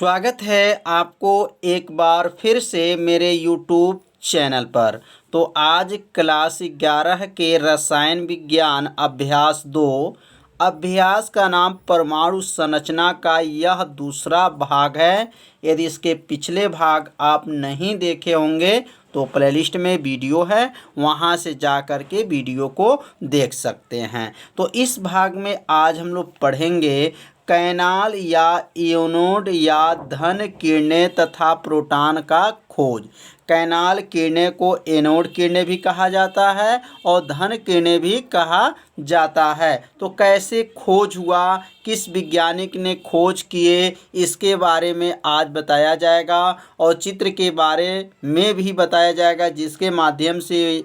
स्वागत है आपको एक बार फिर से मेरे YouTube चैनल पर। तो आज क्लास 11 के रसायन विज्ञान अभ्यास 2 अभ्यास का नाम परमाणु संरचना का यह दूसरा भाग है। यदि इसके पिछले भाग आप नहीं देखे होंगे तो प्लेलिस्ट में वीडियो है, वहाँ से जा कर के वीडियो को देख सकते हैं। तो इस भाग में आज हम लोग पढ़ेंगे कैनाल या एनोड या धन किरणें तथा प्रोटॉन का खोज। कैनाल किरणें को एनोड किरणें भी कहा जाता है और धन किरणें भी कहा जाता है। तो कैसे खोज हुआ, किस वैज्ञानिक ने खोज किए, इसके बारे में आज बताया जाएगा और चित्र के बारे में भी बताया जाएगा जिसके माध्यम से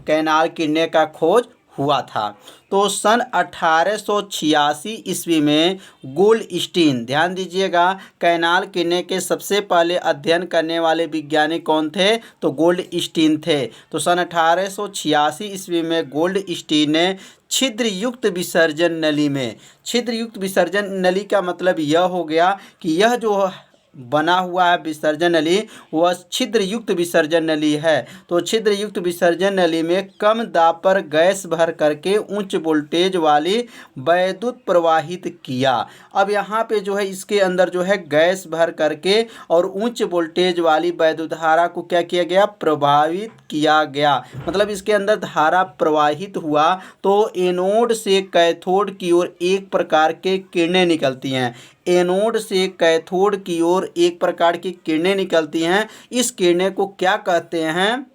कैनाल किरणें का खोज हुआ था। तो सन 1886 ईस्वी में गोल्डस्टीन, ध्यान दीजिएगा, कैनाल किरणें के सबसे पहले अध्ययन करने वाले वैज्ञानिक कौन थे? तो गोल्डस्टीन थे। तो सन 1886 ईस्वी में गोल्डस्टीन ने छिद्रयुक्त विसर्जन नली में, छिद्रयुक्त विसर्जन नली का मतलब यह हो गया कि यह जो बना हुआ है विसर्जन नली वह छिद्रयुक्त विसर्जन नली है। तो छिद्रयुक्त विसर्जन नली में कम दाब पर गैस भर करके उच्च वोल्टेज वाली वैद्युत प्रवाहित किया। अब यहाँ पे जो है इसके अंदर जो है गैस भर करके और उच्च वोल्टेज वाली वैद्युत धारा को क्या किया गया? प्रभावित किया गया। मतलब इसके अंदर धारा प्रवाहित हुआ तो एनोड से कैथोड की ओर एक प्रकार के किरणें निकलती हैं। एनोड से कैथोड की ओर एक प्रकार की किरणें निकलती हैं। इस किरणें को क्या कहते हैं?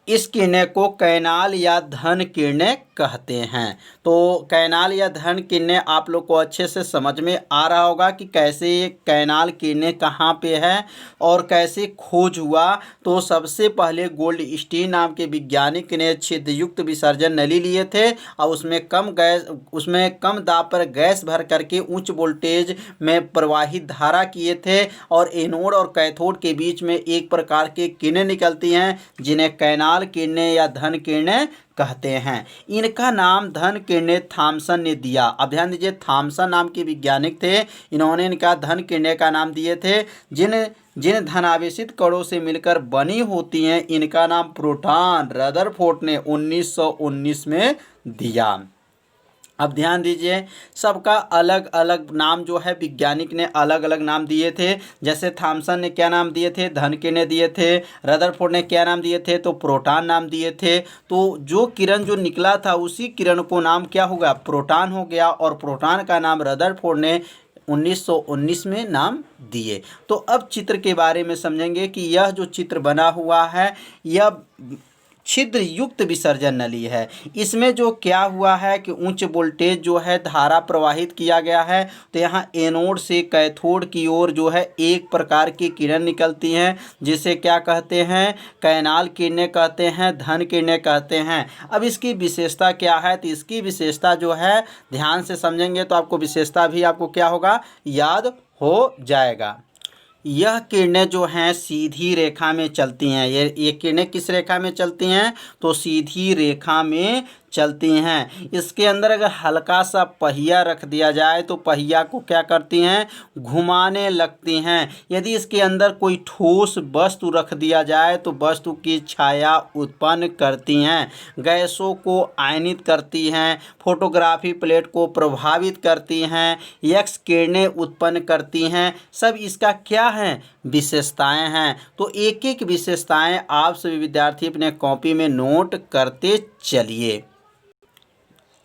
इस किरणें को कैनाल या धन किरणें कहते हैं। तो कैनाल या धन किरणें आप लोग को अच्छे से समझ में आ रहा होगा कि कैसे ये कैनाल किरणें कहाँ पे है और कैसे खोज हुआ। तो सबसे पहले गोल्डस्टीन नाम के वैज्ञानिक ने छिद्रयुक्त विसर्जन नली लिए थे और उसमें कम दाब पर गैस भर करके उच्च वोल्टेज में प्रवाहित धारा किए थे और एनोड और कैथोड के बीच में एक प्रकार के किरणें निकलती हैं जिन्हें कैनाल किरणें या धन किरणें कहते हैं। इनका नाम धन किरणें थॉमसन ने दिया। अब ध्यान दीजिए, थॉमसन नाम के वैज्ञानिक थे, इन्होंने इनका धन किरणें का नाम दिए थे। जिन धनावेशित कणों से मिलकर बनी होती हैं इनका नाम प्रोटॉन रदरफोर्ड ने 1919 में दिया। अब ध्यान दीजिए, सबका अलग अलग नाम जो है वैज्ञानिक ने अलग अलग नाम दिए थे। जैसे थॉमसन ने क्या नाम दिए थे? धन किरणें दिए थे। रदरफोर्ड ने क्या नाम दिए थे? तो प्रोटॉन नाम दिए थे। तो जो किरण जो निकला था उसी किरण को नाम क्या हो गया? प्रोटॉन हो गया और प्रोटॉन का नाम रदरफोर्ड ने 1919 में नाम दिए। तो अब चित्र के बारे में समझेंगे कि यह जो चित्र बना हुआ है यह छिद्रयुक्त विसर्जन नली है। इसमें जो क्या हुआ है कि उच्च वोल्टेज जो है धारा प्रवाहित किया गया है। तो यहाँ एनोड से कैथोड की ओर जो है एक प्रकार की किरण निकलती हैं जिसे क्या कहते हैं? कैनाल किरणें कहते हैं, धन किरणें कहते हैं। अब इसकी विशेषता क्या है? तो इसकी विशेषता जो है ध्यान से समझेंगे तो आपको विशेषता भी आपको क्या होगा? याद हो जाएगा। यह किरणें जो हैं सीधी रेखा में चलती हैं। ये किरणें किस रेखा में चलती हैं? तो सीधी रेखा में चलती हैं। इसके अंदर अगर हल्का सा पहिया रख दिया जाए तो पहिया को क्या करती हैं? घुमाने लगती हैं। यदि इसके अंदर कोई ठोस वस्तु रख दिया जाए तो वस्तु की छाया उत्पन्न करती हैं, गैसों को आयनित करती हैं, फोटोग्राफी प्लेट को प्रभावित करती हैं, एक्स किरणें उत्पन्न करती हैं। सब इसका क्या है? विशेषताएं हैं। तो एक एक विशेषताएं आप सभी विद्यार्थी अपने कॉपी में नोट करते चलिए।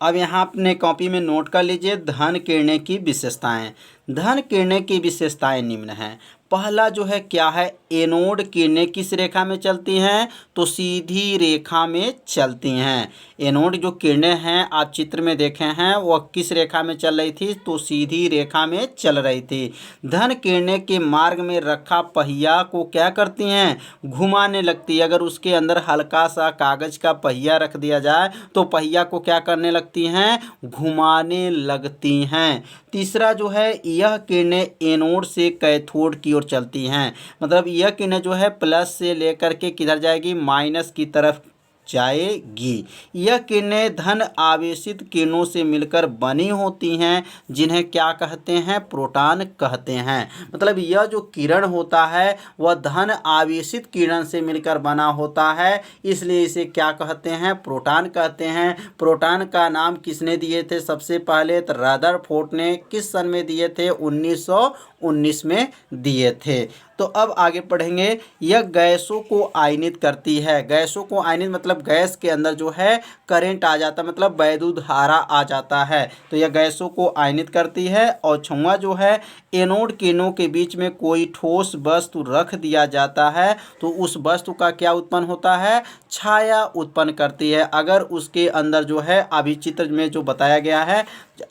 अब यहाँ अपने कॉपी में नोट कर लीजिए धन किरणें की विशेषताएं। धन किरणें की विशेषताएं निम्न हैं। पहला जो है क्या है? एनोड किरणें किस रेखा में चलती हैं? तो सीधी रेखा में चलती हैं। एनोड जो किरणें हैं आप चित्र में देखे हैं वह किस रेखा में चल रही थी? तो सीधी रेखा में चल रही थी। धन किरणें के मार्ग में रखा पहिया को क्या करती हैं? घुमाने लगती है। अगर उसके अंदर हल्का सा कागज का पहिया रख दिया जाए तो पहिया को क्या करने लगती हैं? घुमाने लगती हैं। तीसरा जो है यह किरणें एनोड से कैथोड की ओर चलती हैं। मतलब यह किरणें जो है प्लस से लेकर के किधर जाएगी? माइनस की तरफ जाएगी। यह किरणें धन आवेशित किरणों से मिलकर बनी होती हैं, जिन्हें क्या कहते हैं? प्रोटॉन कहते हैं। मतलब यह जो किरण होता है वह धन आवेशित किरण से मिलकर बना होता है, इसलिए इसे क्या कहते हैं? प्रोटॉन कहते हैं। प्रोटॉन का नाम किसने दिए थे सबसे पहले? तो रदरफोर्ड ने किस सन में दिए थे? 1919 में दिए थे। तो अब आगे पढ़ेंगे। यह गैसों को आयनित करती है। गैसों को आयनित मतलब गैस के अंदर जो है करंट आ जाता है, मतलब वैद्युत धारा आ जाता है, तो यह गैसों को आयनित करती है। और छठवां जो है, एनोड किरणों के बीच में कोई ठोस वस्तु रख दिया जाता है तो उस वस्तु का क्या उत्पन्न होता है? छाया उत्पन्न करती है। अगर उसके अंदर जो है अभी चित्र में जो बताया गया है,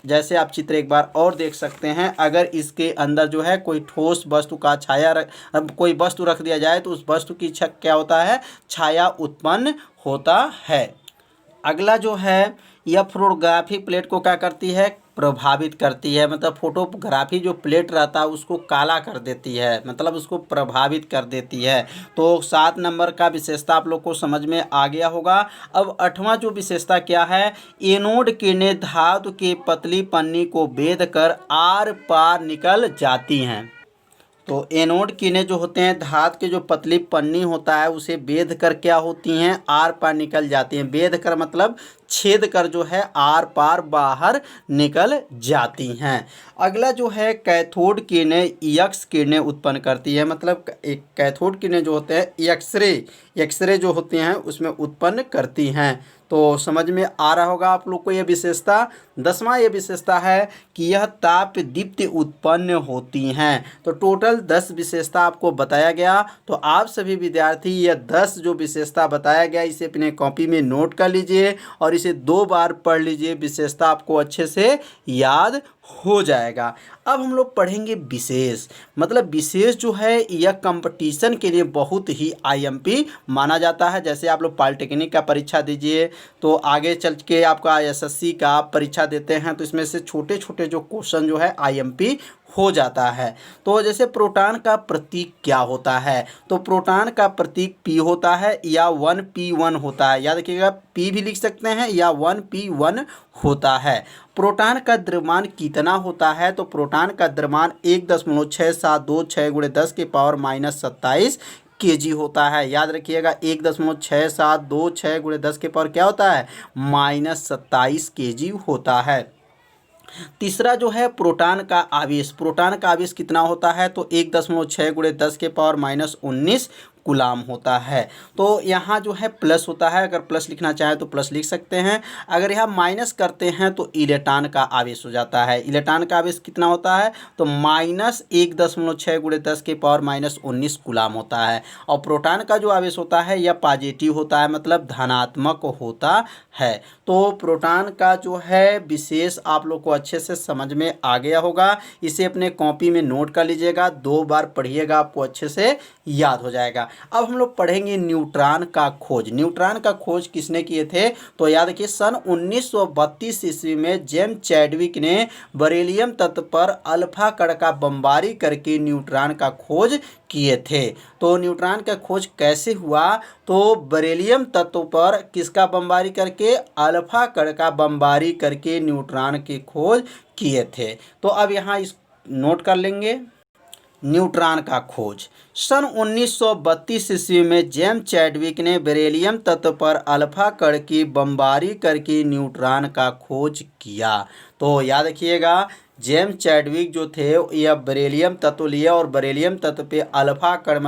जैसे आप चित्र एक बार और देख सकते हैं, अगर इसके अंदर जो है कोई ठोस वस्तु का कोई वस्तु रख दिया जाए तो उस वस्तु की क्या होता है? छाया उत्पन्न होता है। अगला जो है, यह फोटोग्राफी प्लेट को क्या करती है? प्रभावित करती है। मतलब फोटोग्राफी जो प्लेट रहता है उसको काला कर देती है, मतलब उसको प्रभावित कर देती है। तो 7 नंबर का विशेषता आप लोग को समझ में आ गया होगा। अब 8वां जो विशेषता क्या है? एनोड किरणें धातु के पतली पन्नी को भेद कर आर पार निकल जाती हैं। तो एनोड किरणें जो होते हैं, धातु के जो पतली पन्नी होता है उसे भेद कर क्या होती हैं? आर पार निकल जाती हैं। भेद कर मतलब छेद कर जो है आर पार बाहर निकल जाती हैं। अगला जो है, कैथोड किरणें एक्स किरणें उत्पन्न करती है। मतलब एक कैथोड किरणें जो होते हैं एक्सरे जो होते हैं उसमें उत्पन्न करती हैं। तो समझ में आ रहा होगा आप लोग को ये विशेषता। 10वां ये विशेषता है कि यह ताप दीप्ति उत्पन्न होती हैं। तो टोटल 10 विशेषता आपको बताया गया। तो आप सभी विद्यार्थी यह 10 जो विशेषता बताया गया इसे अपने कॉपी में नोट कर लीजिए और इसे 2 बार पढ़ लीजिए, विशेषता आपको अच्छे से याद हो जाएगा। अब हम लोग पढ़ेंगे विशेष। मतलब विशेष जो है यह कंपटीशन के लिए बहुत ही आईएमपी माना जाता है। जैसे आप लोग पॉलिटेक्निक का परीक्षा दीजिए तो आगे चल के आपका एसएससी का परीक्षा देते हैं तो इसमें से छोटे छोटे जो क्वेश्चन जो है आईएमपी हो जाता है। तो जैसे प्रोटॉन का प्रतीक क्या होता है? तो प्रोटॉन का प्रतीक P होता है या 1p1 होता है। याद रखिएगा, P भी लिख सकते हैं या 1p1 होता है। प्रोटॉन का द्रव्यमान कितना होता है? तो प्रोटॉन का द्रव्यमान 1.6726 × 10 की पावर -27 kg होता है। याद रखिएगा 1.6726 × 10 की पावर क्या होता है? -27 kg होता है। तीसरा जो है, प्रोटॉन का आवेश। प्रोटॉन का आवेश कितना होता है? तो 1.6 × 10 के पावर -19 कूलाम होता है। तो यहाँ जो है प्लस होता है, अगर प्लस लिखना चाहे तो प्लस लिख सकते हैं। अगर यहाँ माइनस करते हैं तो इलेक्ट्रॉन का आवेश हो जाता है। इलेक्ट्रॉन का आवेश कितना होता है? तो -1.6 × 10 के पावर -19 कूलाम होता है। और प्रोटॉन का जो आवेश होता है यह पॉजिटिव होता है, मतलब धनात्मक होता है। तो प्रोटॉन का जो है विशेष आप लोग को अच्छे से समझ में आ गया होगा। इसे अपने कॉपी में नोट कर लीजिएगा, 2 बार पढ़िएगा, आपको अच्छे से याद हो जाएगा। अब हम लोग पढ़ेंगे न्यूट्रॉन का खोज। न्यूट्रॉन का खोज किसने किए थे? तो याद रखिए सन 1932 ईस्वी में जेम्स चैडविक ने बरेलियम तत्व पर अल्फा कण का बमबारी करके न्यूट्रॉन का खोज किए थे। तो न्यूट्रॉन का खोज कैसे हुआ? तो बरेलियम तत्व पर किसका बमबारी करके? अल्फा कण का बमबारी करके न्यूट्रॉन की खोज किए थे। तो अब यहाँ इस नोट कर लेंगे। न्यूट्रॉन का खोज सन 1932 ईस्वी में जेम्स चैडविक ने बेरिलियम तत्व पर अल्फा कण की बमबारी करके न्यूट्रॉन का खोज किया। तो याद रखिएगा, जेम्स चैडविक जो थे यह बेरिलियम तत्व लिए और बेरिलियम तत्व पे अल्फा कण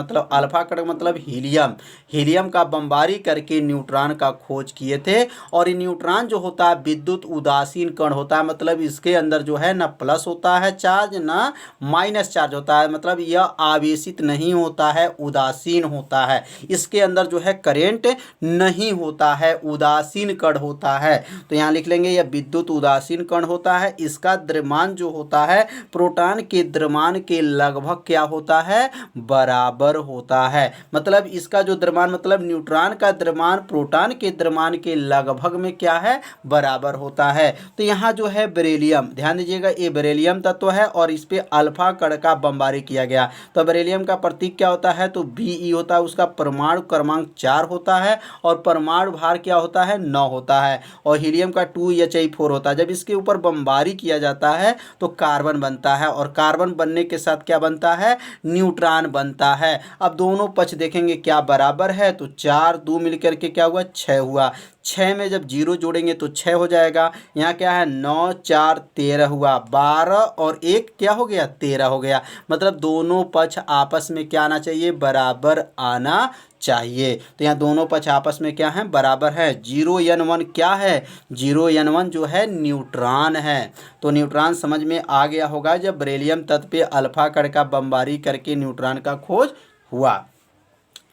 मतलब हीलियम का बमबारी करके न्यूट्रॉन का खोज किए थे। और ये न्यूट्रॉन जो होता है विद्युत उदासीन कण होता है, मतलब इसके अंदर जो है ना प्लस होता है चार्ज ना माइनस चार्ज होता है, मतलब यह आवेशित नहीं होता है, उदासीन होता है। इसके अंदर जो है करेंट नहीं होता है, उदासीन कण होता है। तो यहाँ लिख लेंगे यह विद्युत उदासीन कण होता है। इसका द्रव्यमान जो होता है प्रोटॉन के द्रव्यमान के लगभग क्या होता है, बराबर होता है। मतलब इसका जो द्रव्यमान मतलब न्यूट्रॉन का द्रव्यमान प्रोटॉन के द्रव्यमान के लगभग में क्या है, बराबर होता है। तो यहाँ जो है बेरिलियम, ध्यान दीजिएगा ये बेरिलियम तत्व है और इस पे अल्फा कण का बमबारी किया गया। तो बेरिलियम का प्रतीक क्या होता है, तो Be होता है, उसका परमाणु क्रमांक 4 होता है और परमाणु भार क्या होता है, 9 होता है। और हीलियम का 2He4 होता है। जब इसके ऊपर बमबारी किया जाता है तो कार्बन बनता है और कार्बन बनने के साथ क्या बनता है, न्यूट्रॉन बनता है। अब दोनों पक्ष देखेंगे क्या बराबर है, तो 4 2 मिलकर के क्या हुआ, 6 हुआ। 6 में जब 0 जोड़ेंगे तो 6 हो जाएगा। यहाँ क्या है, 9 4 13 हुआ, 12 और 1 क्या हो गया, 13 हो गया। मतलब दोनों पक्ष आपस में क्या आना चाहिए, बराबर आना चाहिए। तो यहाँ दोनों पक्ष आपस में क्या है, बराबर है। 0n1 क्या है, 0n1 जो है न्यूट्रॉन है। तो न्यूट्रॉन समझ में आ गया होगा जब बेरिलियम तत्व पे अल्फा कण का बमबारी करके न्यूट्रॉन का खोज हुआ।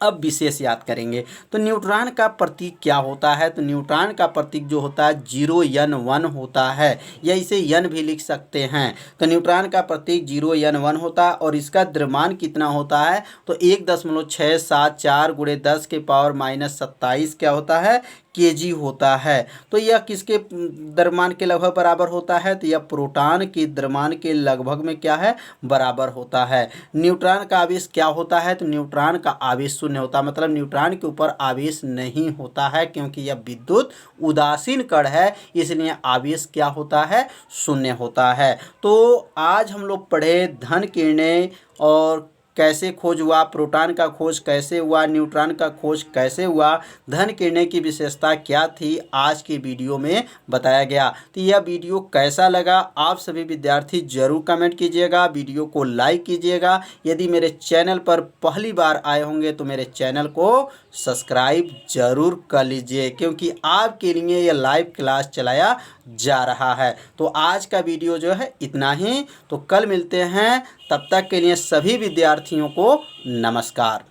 अब विशेष याद करेंगे। तो न्यूट्रॉन का प्रतीक क्या होता है, तो न्यूट्रॉन का प्रतीक जो होता है 0n1 होता है, या इसे n भी लिख सकते हैं। तो न्यूट्रॉन का प्रतीक 0n1 होता है और इसका द्रव्यमान कितना होता है, तो 1.674 गुणे 10 के पावर -27 क्या होता है, kg होता है। तो यह किसके द्रव्यमान के लगभग बराबर होता है, तो यह प्रोटॉन के द्रव्यमान के लगभग में क्या है, बराबर होता है। न्यूट्रॉन का आवेश क्या होता है, तो न्यूट्रॉन का आवेश शून्य होता है। मतलब न्यूट्रॉन के ऊपर आवेश नहीं होता है क्योंकि यह विद्युत उदासीन कण है, इसलिए आवेश क्या होता है, शून्य होता है। तो आज हम लोग पढ़े धन किरणें और कैसे खोज हुआ, प्रोटॉन का खोज कैसे हुआ, न्यूट्रॉन का खोज कैसे हुआ, धन किरणें की विशेषता क्या थी, आज की वीडियो में बताया गया। तो यह वीडियो कैसा लगा आप सभी विद्यार्थी जरूर कमेंट कीजिएगा, वीडियो को लाइक कीजिएगा। यदि मेरे चैनल पर पहली बार आए होंगे तो मेरे चैनल को सब्सक्राइब जरूर कर लीजिए क्योंकि आपके लिए यह लाइव क्लास चलाया जा रहा है। तो आज का वीडियो जो है इतना ही, तो कल मिलते हैं। तब तक के लिए सभी विद्यार्थियों को नमस्कार।